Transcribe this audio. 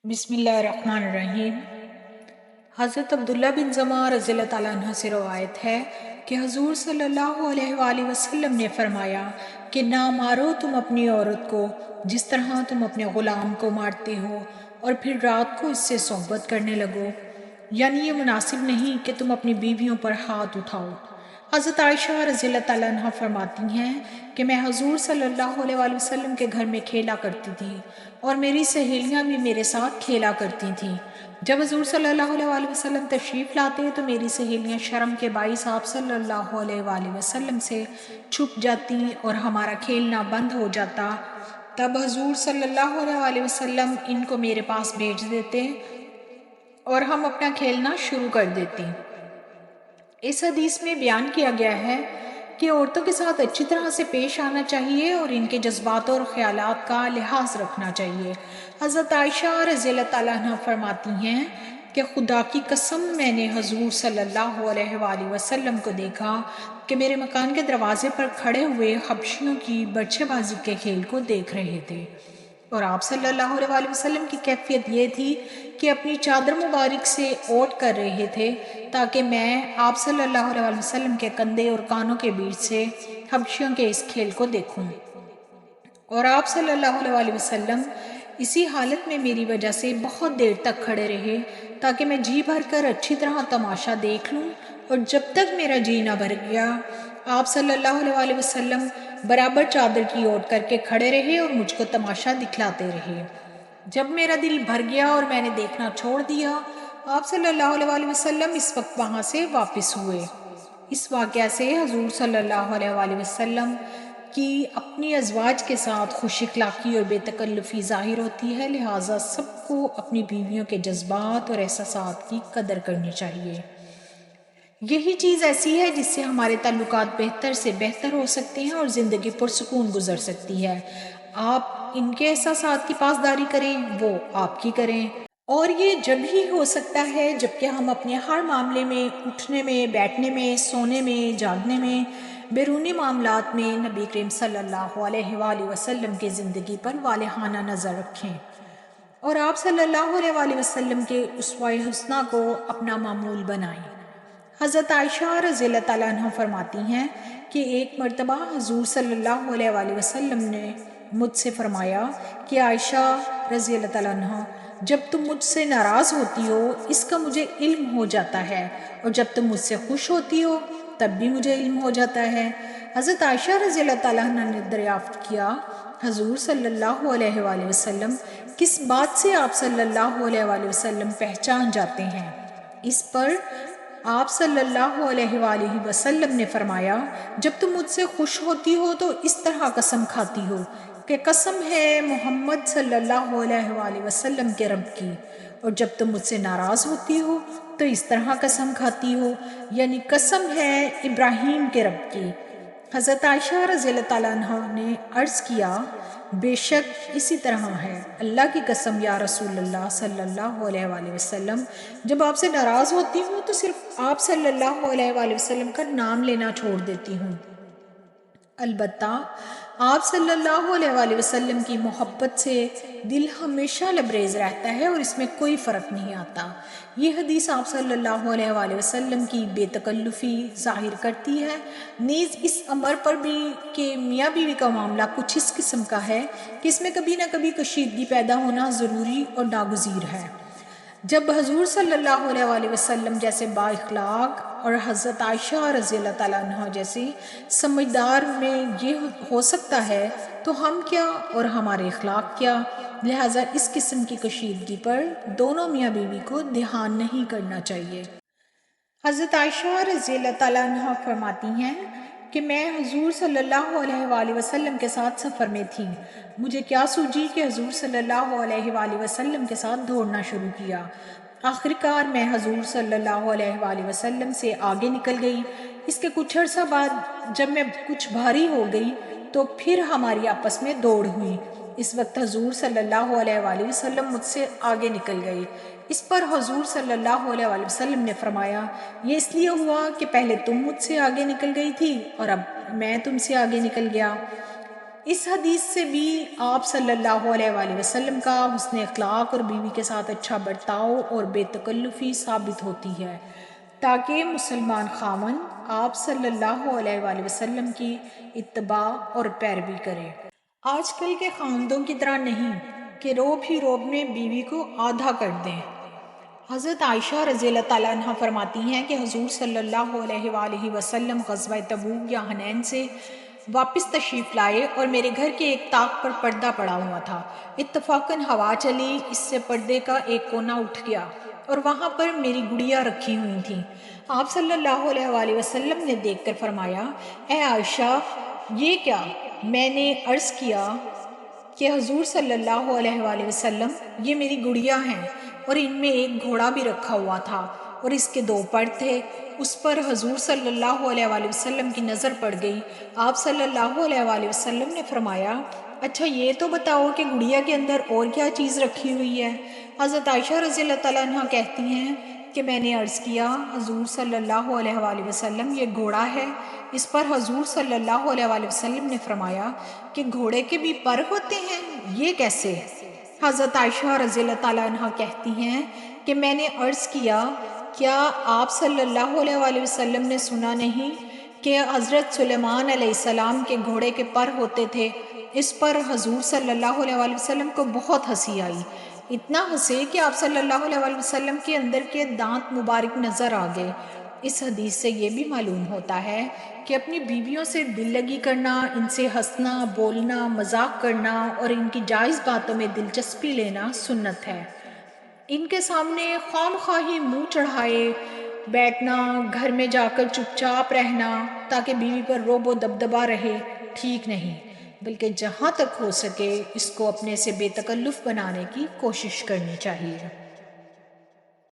بسم اللہ الرحمن الرحیم۔ حضرت عبداللہ بن زمع رضی اللہ تعالیٰ عنہ سے روایت ہے کہ حضور صلی اللہ علیہ وآلہ وسلم نے فرمایا کہ نہ مارو تم اپنی عورت کو جس طرح تم اپنے غلام کو مارتے ہو اور پھر رات کو اس سے صحبت کرنے لگو، یعنی یہ مناسب نہیں کہ تم اپنی بیویوں پر ہاتھ اٹھاؤ۔ حضرت عائشہ رضی اللہ تعالیٰ عنہ فرماتی ہیں کہ میں حضور صلی اللہ علیہ وآلہ وسلم کے گھر میں کھیلا کرتی تھی اور میری سہیلیاں بھی میرے ساتھ کھیلا کرتی تھیں۔ جب حضور صلی اللہ علیہ وآلہ وسلم تشریف لاتے تو میری سہیلیاں شرم کے باعث آپ صلی اللہ علیہ وآلہ وسلم سے چھپ جاتی اور ہمارا کھیلنا بند ہو جاتا۔ تب حضور صلی اللہ علیہ وآلہ وسلم ان کو میرے پاس بھیج دیتے اور ہم اپنا کھیلنا شروع کر دیتے۔ اس حدیث میں بیان کیا گیا ہے کہ عورتوں کے ساتھ اچھی طرح سے پیش آنا چاہیے اور ان کے جذبات اور خیالات کا لحاظ رکھنا چاہیے۔ حضرت عائشہ رضی اللہ تعالیٰ عنہ فرماتی ہیں کہ خدا کی قسم میں نے حضور صلی اللہ علیہ وآلہ وسلم کو دیکھا کہ میرے مکان کے دروازے پر کھڑے ہوئے حبشیوں کی برچے بازی کے کھیل کو دیکھ رہے تھے، اور آپ صلی اللہ علیہ وآلہ وسلم کی کیفیت یہ تھی کہ اپنی چادر مبارک سے اوٹ کر رہے تھے تاکہ میں آپ صلی اللہ علیہ وآلہ وسلم کے کندھے اور کانوں کے بیچ سے حبشیوں کے اس کھیل کو دیکھوں، اور آپ صلی اللہ علیہ وآلہ وسلم اسی حالت میں میری وجہ سے بہت دیر تک کھڑے رہے تاکہ میں جی بھر کر اچھی طرح تماشا دیکھ لوں، اور جب تک میرا جی نہ بھر گیا آپ صلی اللہ علیہ وآلہ وسلم برابر چادر کی اوٹ کر کے کھڑے رہے اور مجھ کو تماشا دکھلاتے رہے۔ جب میرا دل بھر گیا اور میں نے دیکھنا چھوڑ دیا، آپ صلی اللہ علیہ وآلہ وسلم اس وقت وہاں سے واپس ہوئے۔ اس واقعہ سے حضور صلی اللہ علیہ وآلہ وسلم کی اپنی ازواج کے ساتھ خوش اخلاقی اور بے تکلفی ظاہر ہوتی ہے، لہٰذا سب کو اپنی بیویوں کے جذبات اور احساسات کی قدر کرنی چاہیے۔ یہی چیز ایسی ہے جس سے ہمارے تعلقات بہتر سے بہتر ہو سکتے ہیں اور زندگی پرسکون گزر سکتی ہے۔ آپ ان کے احساسات کی پاسداری کریں، وہ آپ کی کریں، اور یہ جب ہی ہو سکتا ہے جبکہ ہم اپنے ہر معاملے میں، اٹھنے میں، بیٹھنے میں، سونے میں، جاگنے میں، بیرونی معاملات میں نبی کریم صلی اللہ علیہ وآلہ وسلم کی زندگی پر والہانہ نظر رکھیں اور آپ صلی اللہ علیہ وآلہ وسلم کے اسوہ حسنہ کو اپنا معمول بنائیں۔ حضرت عائشہ رضی اللہ تعالیٰ عنہ فرماتی ہیں کہ ایک مرتبہ حضور صلی اللہ علیہ وآلہ وسلم نے مجھ سے فرمایا کہ عائشہ رضی اللہ تعالیٰ عنہ، جب تم مجھ سے ناراض ہوتی ہو اس کا مجھے علم ہو جاتا ہے، اور جب تم مجھ سے خوش ہوتی ہو تب بھی مجھے علم ہو جاتا ہے۔ حضرت عائشہ رضی اللہ تعالیٰ عنہ نے دریافت کیا، حضور صلی اللہ علیہ وآلہ وسلم کس بات سے آپ صلی اللہ علیہ وآلہ وسلم پہچان جاتے ہیں؟ اس پر آپ صلی اللہ علیہ وآلہ وسلم نے فرمایا، جب تم مجھ سے خوش ہوتی ہو تو اس طرح قسم کھاتی ہو کہ قسم ہے محمد صلی اللہ علیہ وآلہ وسلم کے رب کی، اور جب تم مجھ سے ناراض ہوتی ہو تو اس طرح قسم کھاتی ہو، یعنی قسم ہے ابراہیم کے رب کی۔ حضرت عائشہ رضی اللہ تعالیٰ عنہ نے عرض کیا، بے شک اسی طرح ہے، اللہ کی قسم یا رسول اللہ صلی اللہ علیہ وآلہ وسلم، جب آپ سے ناراض ہوتی ہوں تو صرف آپ صلی اللہ علیہ وآلہ وسلم کا نام لینا چھوڑ دیتی ہوں، البتہ آپ صلی اللہ علیہ وآلہ وسلم کی محبت سے دل ہمیشہ لبریز رہتا ہے اور اس میں کوئی فرق نہیں آتا۔ یہ حدیث آپ صلی اللہ علیہ وآلہ وسلم کی بے تکلفی ظاہر کرتی ہے، نیز اس امر پر بھی کہ میاں بیوی کا معاملہ کچھ اس قسم کا ہے کہ اس میں کبھی نہ کبھی کشیدگی پیدا ہونا ضروری اور ناگزیر ہے۔ جب حضور صلی اللہ علیہ وآلہ وسلم جیسے با اخلاق اور حضرت عائشہ رضی اللہ تعالیٰ عنہ جیسی سمجھدار میں یہ ہو سکتا ہے تو ہم کیا اور ہمارے اخلاق کیا؟ لہٰذا اس قسم کی کشیدگی پر دونوں میاں بیوی کو دھیان نہیں کرنا چاہیے۔ حضرت عائشہ رضی اللہ تعالیٰ عنہ فرماتی ہیں کہ میں حضور صلی اللہ علیہ وآلہ وسلم کے ساتھ سفر میں تھی، مجھے کیا سوجی کہ حضور صلی اللہ علیہ وآلہ وسلم کے ساتھ دوڑنا شروع کیا۔ آخر کار میں حضور صلی اللہ علیہ وآلہ وسلم سے آگے نکل گئی۔ اس کے کچھ عرصہ بعد جب میں کچھ بھاری ہو گئی تو پھر ہماری آپس میں دوڑ ہوئی، اس وقت حضور صلی اللہ علیہ وآلہ وسلم مجھ سے آگے نکل گئے۔ اس پر حضور صلی اللہ علیہ وآلہ وسلم نے فرمایا، یہ اس لیے ہوا کہ پہلے تم مجھ سے آگے نکل گئی تھی اور اب میں تم سے آگے نکل گیا۔ اس حدیث سے بھی آپ صلی اللہ علیہ وآلہ وسلم کا حسن اخلاق اور بیوی کے ساتھ اچھا برتاؤ اور بے تکلفی ثابت ہوتی ہے، تاکہ مسلمان خاوند آپ صلی اللہ علیہ وآلہ وسلم کی اتباع اور پیروی کرے۔ آج کل کے خاندوں کی طرح نہیں کہ روب ہی روب میں بیوی کو آدھا کر دیں۔ حضرت عائشہ رضی اللہ تعالیٰ عنہ فرماتی ہیں کہ حضور صلی اللہ علیہ وآلہ وسلم غزوہ تبوک یا حنین سے واپس تشریف لائے اور میرے گھر کے ایک طاق پر پردہ پڑا ہوا تھا۔ اتفاقاً ہوا چلی، اس سے پردے کا ایک کونا اٹھ گیا اور وہاں پر میری گڑیا رکھی ہوئی تھیں۔ آپ صلی اللہ علیہ وآلہ وسلم نے دیکھ کر فرمایا، اے عائشہ یہ کیا؟ میں نے عرض کیا کہ حضور صلی اللہ علیہ وآلہ وسلم یہ میری گڑیا ہیں اور ان میں ایک گھوڑا بھی رکھا ہوا تھا اور اس کے 2 پر تھے۔ اس پر حضور صلی اللہ علیہ وآلہ وسلم کی نظر پڑ گئی۔ آپ صلی اللہ علیہ وآلہ وسلم نے فرمایا، اچھا یہ تو بتاؤ کہ گڑیا کے اندر اور کیا چیز رکھی ہوئی ہے؟ حضرت عائشہ رضی اللہ تعالیٰ عنہ کہتی ہیں کہ میں نے عرض کیا، حضور صلی اللہ علیہ وآلہ وسلم یہ گھوڑا ہے۔ اس پر حضور صلی اللہ علیہ وآلہ وسلم نے فرمایا کہ گھوڑے کے بھی پر ہوتے ہیں، یہ کیسے؟ حضرت عائشہ رضی اللہ تعالیٰ عنہ کہتی ہیں کہ میں نے عرض کیا، کیا آپ صلی اللہ علیہ وآلہ وسلم نے سنا نہیں کہ حضرت سلیمان علیہ السلام کے گھوڑے کے پر ہوتے تھے؟ اس پر حضور صلی اللہ علیہ وآلہ وسلم کو بہت ہنسی آئی، اتنا ہنسے کہ آپ صلی اللہ علیہ وآلہ وسلم کے اندر کے دانت مبارک نظر آ گئے۔ اس حدیث سے یہ بھی معلوم ہوتا ہے کہ اپنی بیویوں سے دل لگی کرنا، ان سے ہنسنا، بولنا، مذاق کرنا اور ان کی جائز باتوں میں دلچسپی لینا سنت ہے۔ ان کے سامنے خواہ خواہی منہ چڑھائے بیٹھنا، گھر میں جا کر چپ چاپ رہنا تاکہ بیوی پر رعب و دبدبا رہے، ٹھیک نہیں، بلکہ جہاں تک ہو سکے اس کو اپنے سے بے تکلف بنانے کی کوشش کرنی چاہیے۔